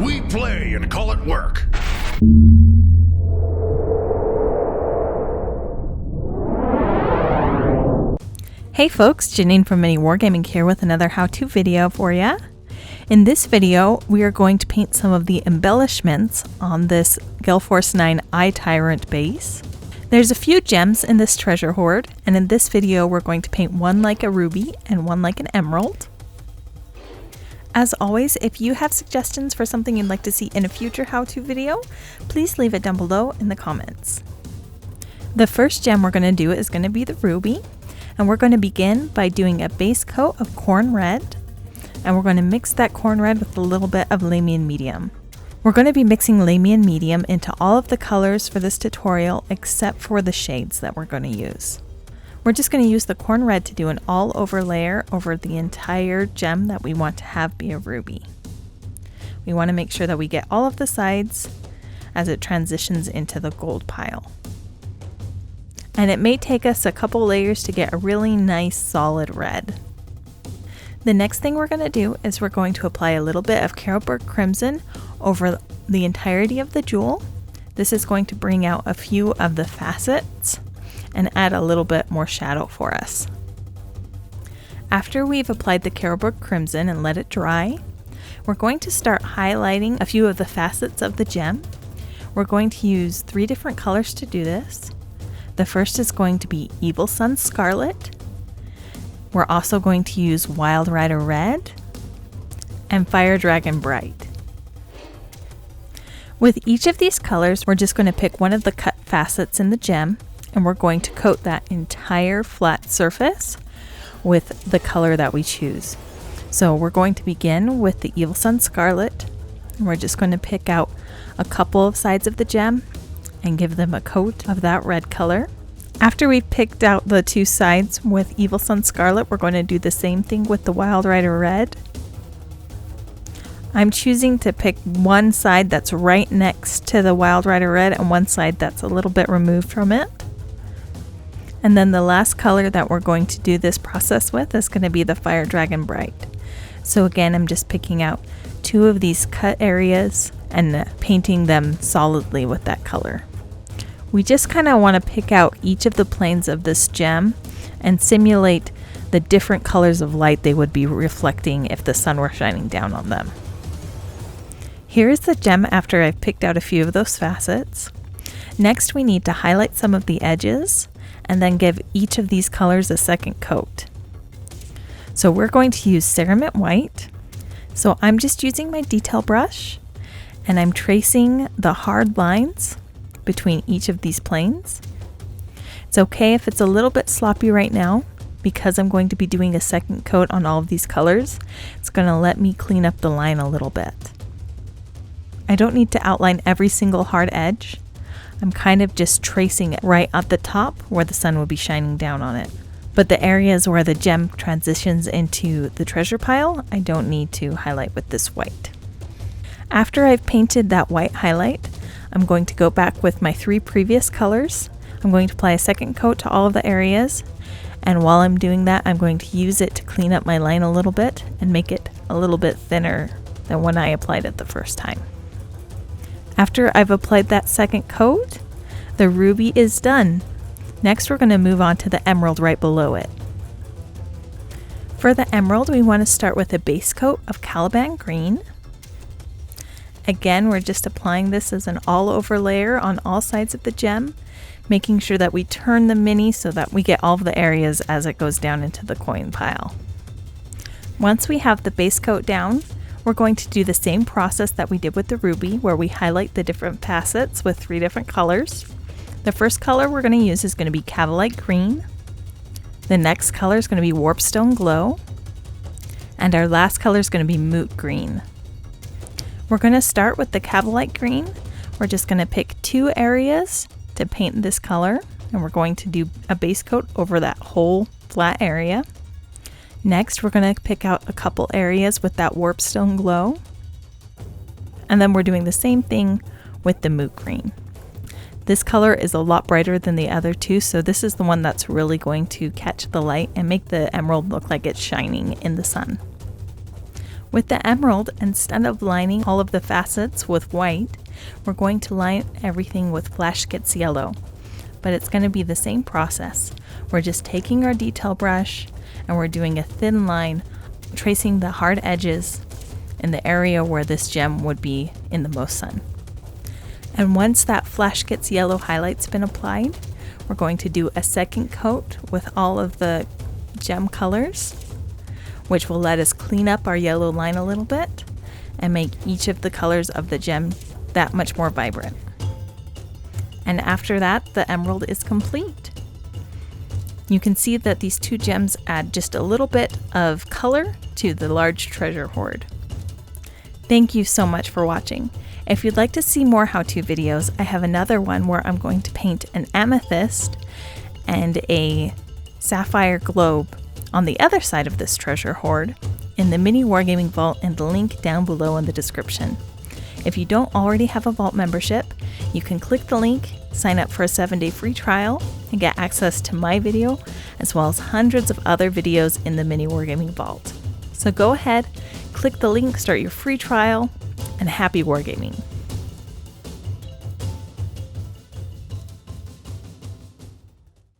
We play and call it work. Hey folks, Janene from MiniWarGaming here with another how-to video for ya. In this video, we are going to paint some of the embellishments on this Gale Force 9 Eye Tyrant base. There's a few gems in this treasure hoard, and in this video we're going to paint one like a ruby and one like an emerald. As always, if you have suggestions for something you'd like to see in a future how-to video, please leave it down below in the comments. The first gem we're going to do is going to be the ruby. And we're going to begin by doing a base coat of corn red, and we're going to mix that corn red with a little bit of Lamian medium. We're going to be mixing Lamian medium into all of the colors for this tutorial except for the shades that we're going to use. We're just going to use the corn red to do an all over layer over the entire gem that we want to have be a ruby. We want to make sure that we get all of the sides as it transitions into the gold pile. And it may take us a couple layers to get a really nice solid red. The next thing we're going to do is we're going to apply a little bit of Carroburg Crimson over the entirety of the jewel. This is going to bring out a few of the facets and add a little bit more shadow for us. After we've applied the Carroburg Crimson and let it dry, we're going to start highlighting a few of the facets of the gem. We're going to use 3 different colors to do this. The first is going to be Evil Sun Scarlet. We're also going to use Wild Rider Red and Fire Dragon Bright. With each of these colors, we're just going to pick one of the cut facets in the gem and we're going to coat that entire flat surface with the color that we choose. So we're going to begin with the Evil Sun Scarlet, and we're just going to pick out a couple of sides of the gem and give them a coat of that red color. After we've picked out the 2 sides with Evil Sun Scarlet, we're going to do the same thing with the Wild Rider Red. I'm choosing to pick one side that's right next to the Wild Rider Red and one side that's a little bit removed from it. And then the last color that we're going to do this process with is going to be the Fire Dragon Bright. So again, I'm just picking out 2 of these cut areas and painting them solidly with that color. We just kind of want to pick out each of the planes of this gem and simulate the different colors of light they would be reflecting if the sun were shining down on them. Here's the gem after I've picked out a few of those facets. Next, we need to highlight some of the edges and then give each of these colors a second coat. So we're going to use Ceramite White. So I'm just using my detail brush and I'm tracing the hard lines between each of these planes. It's okay if it's a little bit sloppy right now because I'm going to be doing a second coat on all of these colors. It's going to let me clean up the line a little bit. I don't need to outline every single hard edge. I'm kind of just tracing it right at the top where the sun will be shining down on it. But the areas where the gem transitions into the treasure pile, I don't need to highlight with this white. After I've painted that white highlight, I'm going to go back with my 3 previous colors. I'm going to apply a second coat to all of the areas, and while I'm doing that, I'm going to use it to clean up my line a little bit and make it a little bit thinner than when I applied it the first time. After I've applied that second coat, the ruby is done. Next, we're going to move on to the emerald right below it. For the emerald, we want to start with a base coat of Caliban Green. Again, we're just applying this as an all-over layer on all sides of the gem, making sure that we turn the mini so that we get all of the areas as it goes down into the coin pile. Once we have the base coat down, we're going to do the same process that we did with the ruby, where we highlight the different facets with 3 different colors. The first color we're going to use is going to be Cavalite Green. The next color is going to be Warpstone Glow. And our last color is going to be Moot Green. We're going to start with the Cavalite Green. We're just going to pick 2 areas to paint this color, and we're going to do a base coat over that whole flat area. Next, we're going to pick out a couple areas with that Warpstone Glow, and then we're doing the same thing with the Moot Green. This color is a lot brighter than the other 2, so this is the one that's really going to catch the light and make the emerald look like it's shining in the sun. With the emerald, instead of lining all of the facets with white, we're going to line everything with Flash Skits yellow. But it's going to be the same process. We're just taking our detail brush and we're doing a thin line, tracing the hard edges in the area where this gem would be in the most sun. And once that Flash Skits yellow highlight's been applied, we're going to do a second coat with all of the gem colors, which will let us clean up our yellow line a little bit and make each of the colors of the gem that much more vibrant. And after that, the emerald is complete. You can see that these two gems add just a little bit of color to the large treasure hoard. Thank you so much for watching. If you'd like to see more how-to videos, I have another one where I'm going to paint an amethyst and a sapphire globe on the other side of this treasure hoard in the MiniWarGaming vault, and the link down below in the description. If you don't already have a vault membership, you can click the link, sign up for a 7-day free trial, and get access to my video as well as hundreds of other videos in the MiniWarGaming vault. So go ahead, click the link, start your free trial, and happy wargaming!